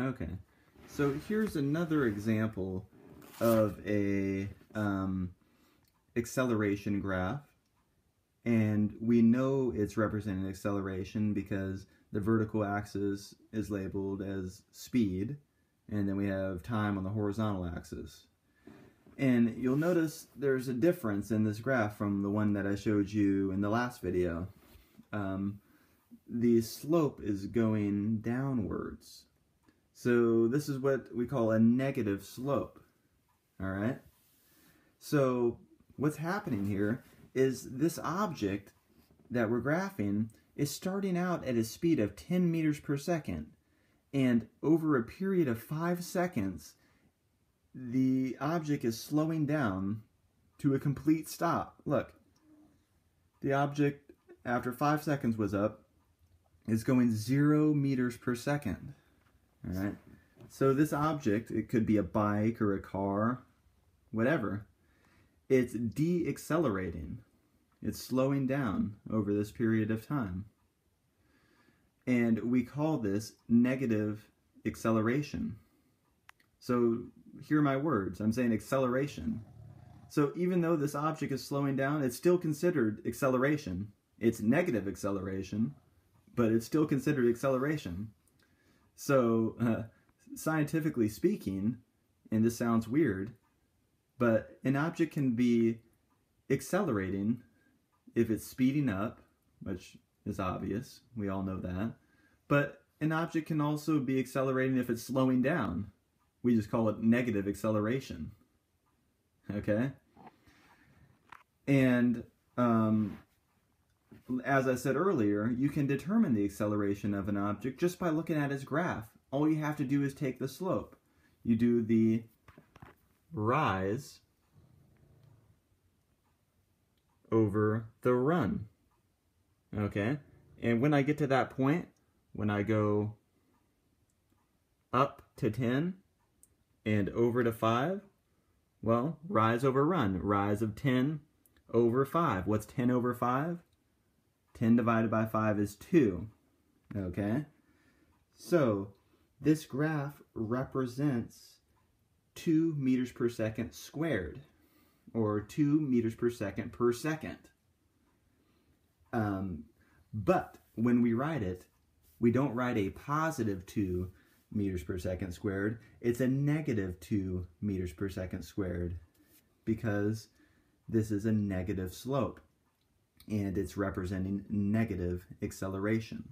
Okay, so here's another example of a acceleration graph, and we know it's representing acceleration because the vertical axis is labeled as speed, and then we have time on the horizontal axis. And you'll notice there's a difference in this graph from the one that I showed you in the last video. The slope is going downwards. So this is what we call a negative slope. Alright? So what's happening here is this object that we're graphing is starting out at a speed of 10 meters per second. And over a period of 5 seconds, the object is slowing down to a complete stop. Look, the object after 5 seconds was up is going 0 meters per second. All right. So this object, it could be a bike or a car, whatever. It's de-accelerating. It's slowing down over this period of time. And we call this negative acceleration. So hear my words. I'm saying acceleration. So even though this object is slowing down, it's still considered acceleration. It's negative acceleration, but it's still considered acceleration. So scientifically speaking, and this sounds weird, but an object can be accelerating if it's speeding up, which is obvious. We all know that. But an object can also be accelerating if it's slowing down. We just call it negative acceleration. Okay? And as I said earlier, you can determine the acceleration of an object just by looking at its graph. All you have to do is take the slope. You do the rise over the run. Okay? And when I get to that point, when I go up to 10 and over to 5, well, rise over run. Rise of 10 over 5. What's 10 over 5? 10 divided by 5 is 2. Okay? So, this graph represents 2 meters per second squared, or 2 meters per second per second. But when we write it, we don't write a positive 2 meters per second squared. It's a negative 2 meters per second squared because this is a negative slope and it's representing negative acceleration.